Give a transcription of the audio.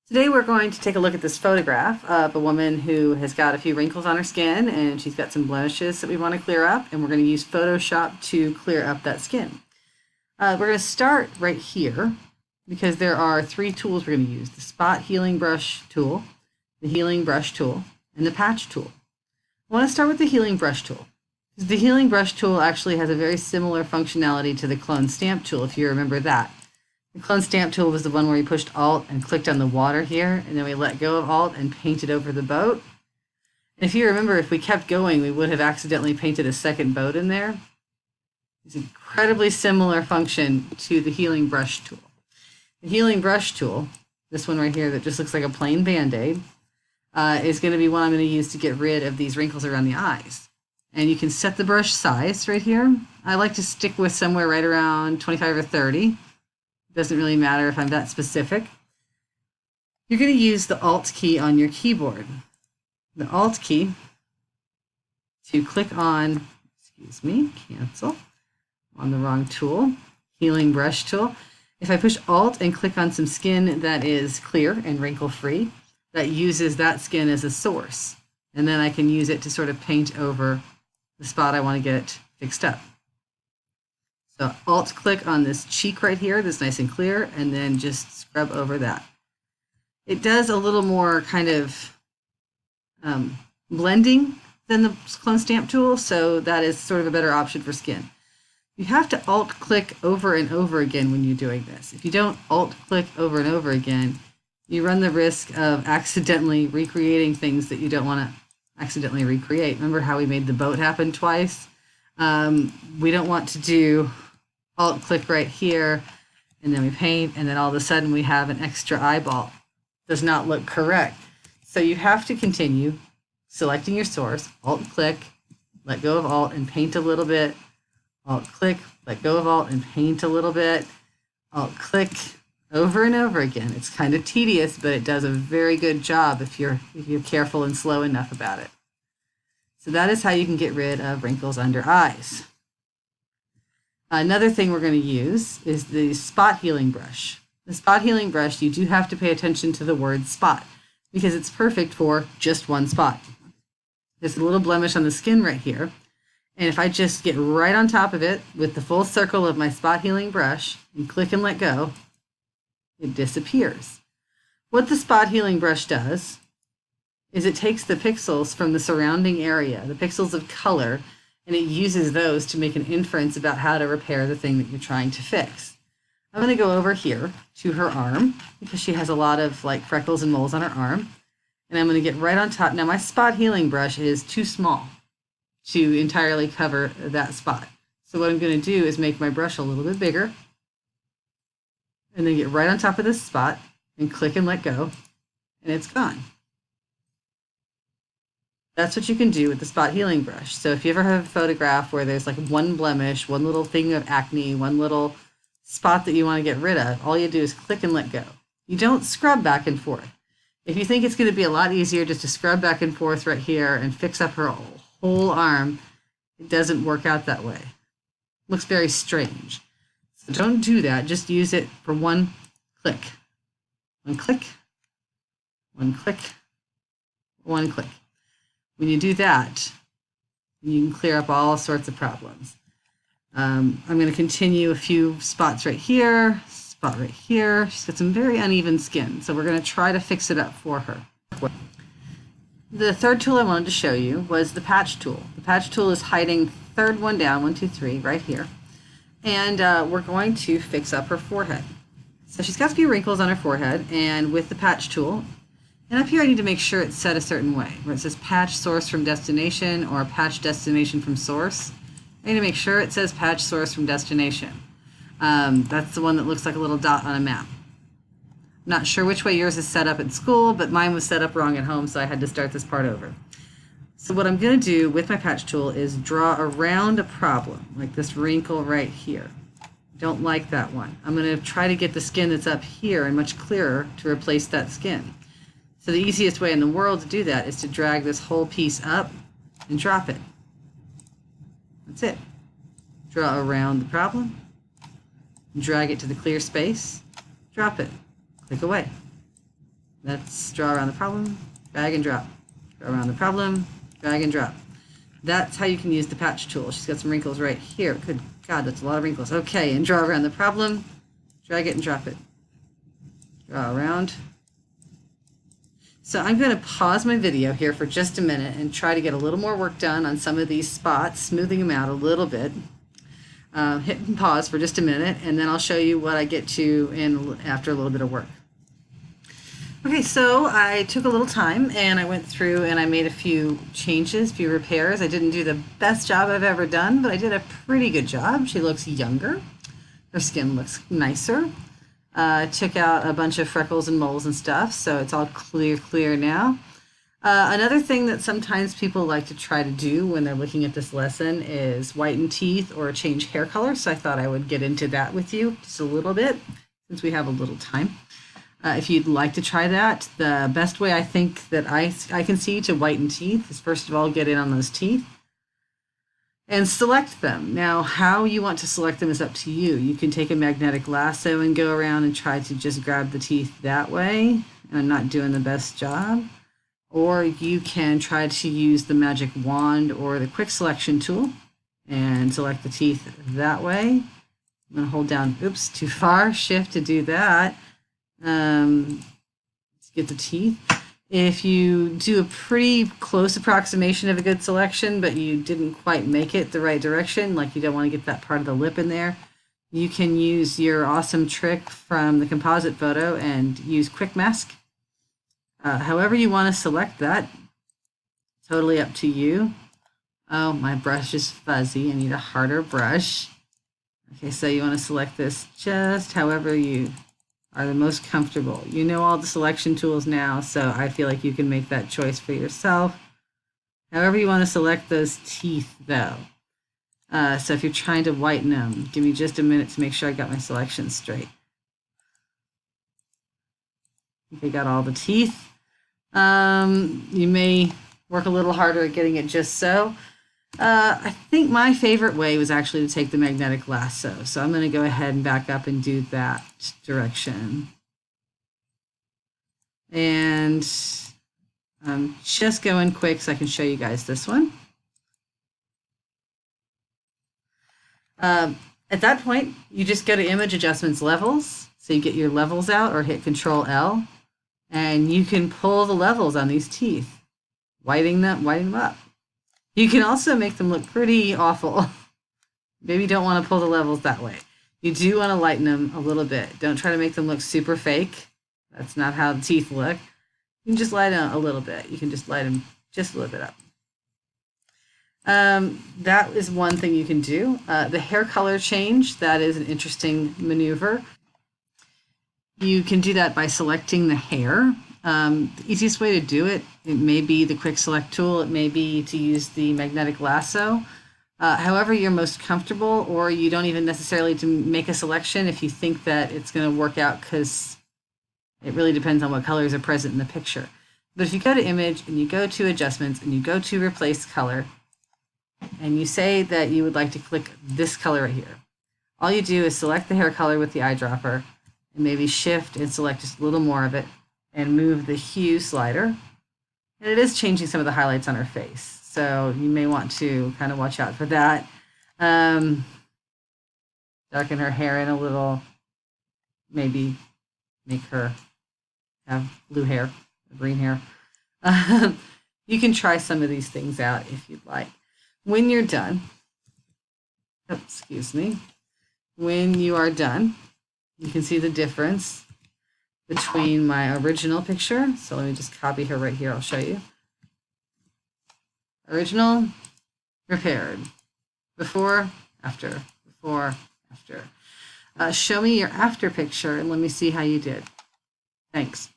Today we're going to take a look at this photograph of a woman who has got a few wrinkles on her skin and she's got some blemishes that we want to clear up, and we're going to use Photoshop to clear up that skin. We're going to start right here because there are three tools we're going to use: the Spot Healing Brush tool, the Healing Brush tool, and the Patch tool. I want to start with the Healing Brush tool. The Healing Brush tool actually has a very similar functionality to the Clone Stamp tool, if you remember that. The Clone Stamp tool was the one where we pushed Alt and clicked on the water here, and then we let go of Alt and painted over the boat. And if you remember, if we kept going, we would have accidentally painted a second boat in there. It's an incredibly similar function to the Healing Brush tool. The Healing Brush tool, this one right here that just looks like a plain Band-Aid, is going to be one I'm going to use to get rid of these wrinkles around the eyes. And you can set the brush size right here. I like to stick with somewhere right around 25 or 30. Doesn't really matter if I'm that specific. You're going to use the Alt key on your keyboard. The Alt key to click on, cancel, on the wrong tool, Healing Brush tool. If I push Alt and click on some skin that is clear and wrinkle-free, that uses that skin as a source. And then I can use it to sort of paint over the spot I want to get fixed up. So Alt click on this cheek right here that's nice and clear, and then just scrub over that. It does a little more kind of blending than the Clone Stamp tool, so that is sort of a better option for skin. You have to Alt click over and over again when you're doing this. If you don't Alt click over and over again, you run the risk of accidentally recreating things that you don't want to accidentally recreate. Remember how we made the boat happen twice? We don't want to do Alt click right here, and then we paint, and then all of a sudden we have an extra eyeball. Does not look correct. So you have to continue selecting your source, Alt click, let go of Alt and paint a little bit, Alt click, let go of Alt and paint a little bit, Alt click over and over again. It's kind of tedious, but it does a very good job if you're careful and slow enough about it. So that is how you can get rid of wrinkles under eyes. Another thing we're going to use is the Spot Healing Brush. The Spot Healing Brush, you do have to pay attention to the word spot because it's perfect for just one spot. There's a little blemish on the skin right here, and if I just get right on top of it with the full circle of my Spot Healing Brush and click and let go, it disappears. What the Spot Healing Brush does is it takes the pixels from the surrounding area, the pixels of color, and it uses those to make an inference about how to repair the thing that you're trying to fix. I'm going to go over here to her arm because she has a lot of freckles and moles on her arm, and I'm going to get right on top. Now my Spot Healing Brush is too small to entirely cover that spot. So what I'm going to do is make my brush a little bit bigger, and then get right on top of this spot and click and let go, and it's gone. That's what you can do with the Spot Healing Brush. So if you ever have a photograph where there's like one blemish, one little thing of acne, one little spot that you want to get rid of, all you do is click and let go. You don't scrub back and forth. If you think it's going to be a lot easier just to scrub back and forth right here and fix up her whole arm, it doesn't work out that way. It looks very strange. So don't do that. Just use it for one click. One click, one click, one click. When you do that, you can clear up all sorts of problems. I'm going to continue a few spots right here, spot right here. She's got some very uneven skin, so we're going to try to fix it up for her. The third tool I wanted to show you was the Patch tool. The Patch tool is hiding third one down, 1, 2, 3, right here. And we're going to fix up her forehead. So she's got a few wrinkles on her forehead, and with the Patch tool, and up here I need to make sure it's set a certain way, where it says Patch Source from Destination or Patch Destination from Source. I need to make sure it says Patch Source from Destination. That's the one that looks like a little dot on a map. I'm not sure which way yours is set up at school, but mine was set up wrong at home, so I had to start this part over. So what I'm going to do with my Patch tool is draw around a problem, like this wrinkle right here. Don't like that one. I'm going to try to get the skin that's up here and much clearer to replace that skin. So the easiest way in the world to do that is to drag this whole piece up and drop it. That's it. Draw around the problem, drag it to the clear space, drop it, click away. Let's draw around the problem, drag and drop. Draw around the problem, drag and drop. That's how you can use the patch tool. She's got some wrinkles right here. Good God, that's a lot of wrinkles. Okay, and draw around the problem, drag it and drop it. Draw around. So I'm going to pause my video here for just a minute and try to get a little more work done on some of these spots, smoothing them out a little bit. Hit and pause for just a minute, and then I'll show you what I get to after a little bit of work. Okay, so I took a little time and I went through and I made a few changes, a few repairs. I didn't do the best job I've ever done, but I did a pretty good job. She looks younger. Her skin looks nicer. Took out a bunch of freckles and moles and stuff, so it's all clear now. Another thing that sometimes people like to try to do when they're looking at this lesson is whiten teeth or change hair color, so I thought I would get into that with you just a little bit since we have a little time. If you'd like to try that, the best way I think that I can see to whiten teeth is first of all get in on those teeth and select them. Now, how you want to select them is up to you. You can take a magnetic lasso and go around and try to just grab the teeth that way, and I'm not doing the best job. Or you can try to use the magic wand or the quick selection tool and select the teeth that way. I'm going to hold down, oops, too far, shift to do that. Let's get the teeth. If you do a pretty close approximation of a good selection, but you didn't quite make it the right direction, like you don't want to get that part of the lip in there, you can use your awesome trick from the composite photo and use quick mask. However you want to select that, totally up to you. Oh, my brush is fuzzy. I need a harder brush. Okay, so you want to select this just however you are the most comfortable. You know all the selection tools now, so I feel like you can make that choice for yourself. However you want to select those teeth, though. So if you're trying to whiten them, give me just a minute to make sure I got my selection straight. Okay, got all the teeth. You may work a little harder at getting it just so. I think my favorite way was actually to take the magnetic lasso. So I'm going to go ahead and back up and do that direction. And I'm just going quick so I can show you guys this one. At that point, you just go to Image Adjustments Levels. So you get your levels out or hit Control L. And you can pull the levels on these teeth, whitening them up. You can also make them look pretty awful. Maybe you don't want to pull the levels that way. You do want to lighten them a little bit. Don't try to make them look super fake. That's not how the teeth look. You can just lighten them a little bit. You can just lighten them just a little bit up. That is one thing you can do. The hair color change, that is an interesting maneuver. You can do that by selecting the hair. The easiest way to do it, it may be the quick select tool, it may be to use the magnetic lasso. However you're most comfortable, or you don't even necessarily to make a selection if you think that it's going to work out, because it really depends on what colors are present in the picture. But if you go to Image and you go to Adjustments and you go to Replace Color and you say that you would like to click this color right here, all you do is select the hair color with the eyedropper and maybe shift and select just a little more of it and move the hue slider. And it is changing some of the highlights on her face, so you may want to kind of watch out for that. Darken her hair in a little, maybe make her have blue hair, green hair. You can try some of these things out if you'd like. When you're done, oh, excuse me, when you are done, you can see the difference between my original picture. So let me just copy her right here. I'll show you. Original, repaired. Before, after. Before, after. Show me your after picture and let me see how you did. Thanks.